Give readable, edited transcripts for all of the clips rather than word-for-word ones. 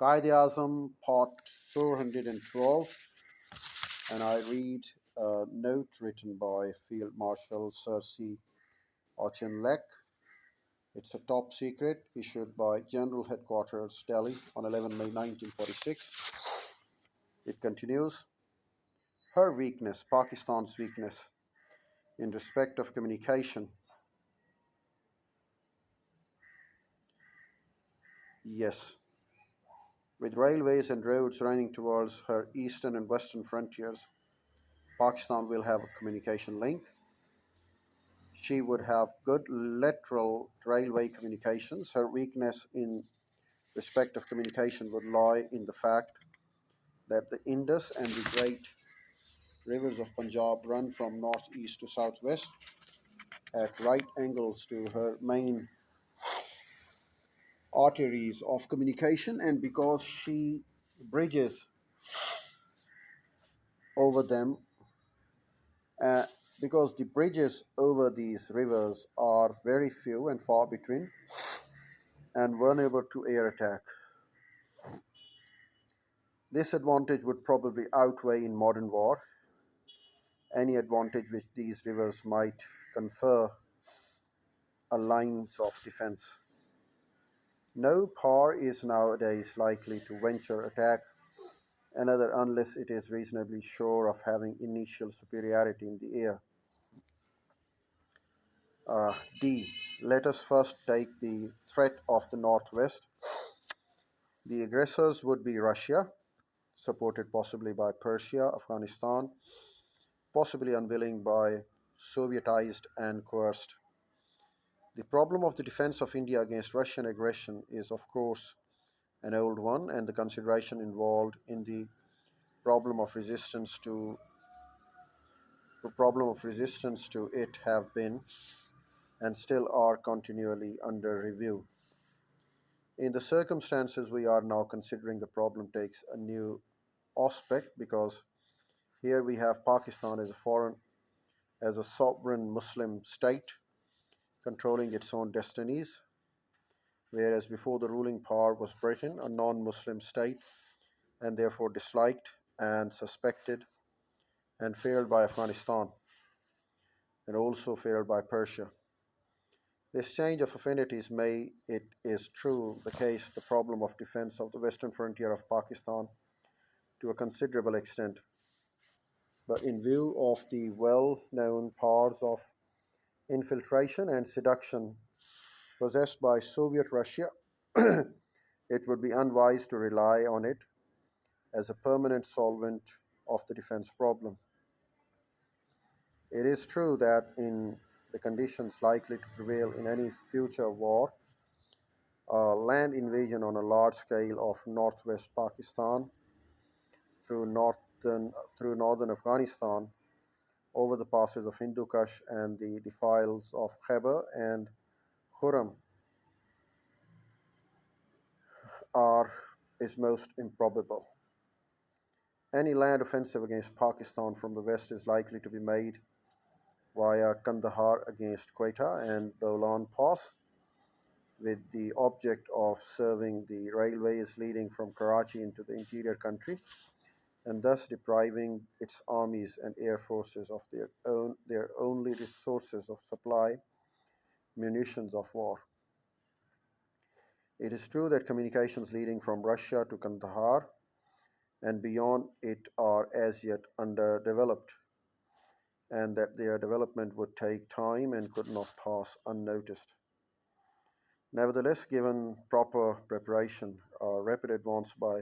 Quaid Azam, Part 412, and I read a note written by Field Marshal Sir C. Auchinleck. It's a top secret issued by General Headquarters, Delhi on 11 May 1946. It continues. Her weakness, Pakistan's weakness, in respect of communication. Yes, with railways and roads running towards her eastern and western frontiers, Pakistan will have a communication link. She would have good lateral railway communications. Her weakness in respect of communication would lie in the fact that the Indus and the great rivers of Punjab run from northeast to southwest at right angles to her main arteries of communication, and because she bridges over them, uh, because the bridges over these rivers are very few and far between and vulnerable to air attack. This advantage would probably outweigh in modern war any advantage which these rivers might confer on lines of defense. No power is nowadays likely to venture attack another unless it is reasonably sure of having initial superiority in the air. D. Let us first take the threat of the Northwest. The aggressors would be Russia, supported possibly by Persia, Afghanistan, possibly unwilling by Sovietized and coerced. The problem of the defense of India against Russian aggression is, of course, an old one, and the consideration involved in problem of resistance to the problem of resistance to it have been and still are continually under review. In the circumstances we are now considering, the problem takes a new aspect because here we have Pakistan as a sovereign Muslim state controlling its own destinies, whereas before the ruling power was Britain, a non-Muslim state, and therefore disliked and suspected and failed by Afghanistan and also failed by Persia. This change of affinities may, it is true, the case the problem of defense of the western frontier of Pakistan to a considerable extent, but in view of the well-known powers of infiltration and seduction possessed by Soviet Russia, it would be unwise to rely on it as a permanent solvent of the defense problem. It is true that in the conditions likely to prevail in any future war, a land invasion on a large scale of northwest Pakistan through northern Afghanistan over the passes of Hindu Kush and the defiles of Khyber and Khurram are is most improbable. Any land offensive against Pakistan from the west is likely to be made via Kandahar against Quetta and Bolan Pass, with the object of serving the railways leading from Karachi into the interior country and thus depriving its armies and air forces of their only resources of supply, munitions of war. It is true that communications leading from Russia to Kandahar and beyond it are as yet underdeveloped, and that their development would take time and could not pass unnoticed. Nevertheless, given proper preparation, a rapid advance by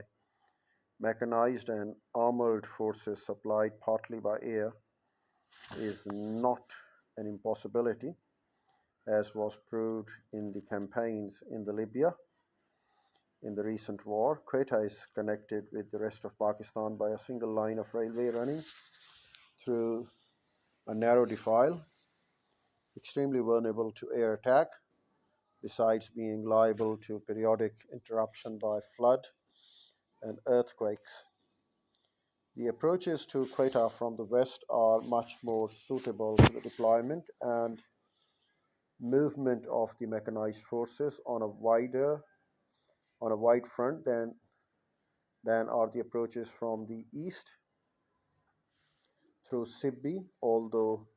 mechanized and armored forces supplied partly by air is not an impossibility, as was proved in the campaigns in the Libya in the recent war. Quetta is connected with the rest of Pakistan by a single line of railway running through a narrow defile, extremely vulnerable to air attack, besides being liable to periodic interruption by flood and earthquakes. The approaches to Quetta from the west are much more suitable to the deployment and movement of the mechanized forces on a wide front than Then are the approaches from the east through Sibbi, although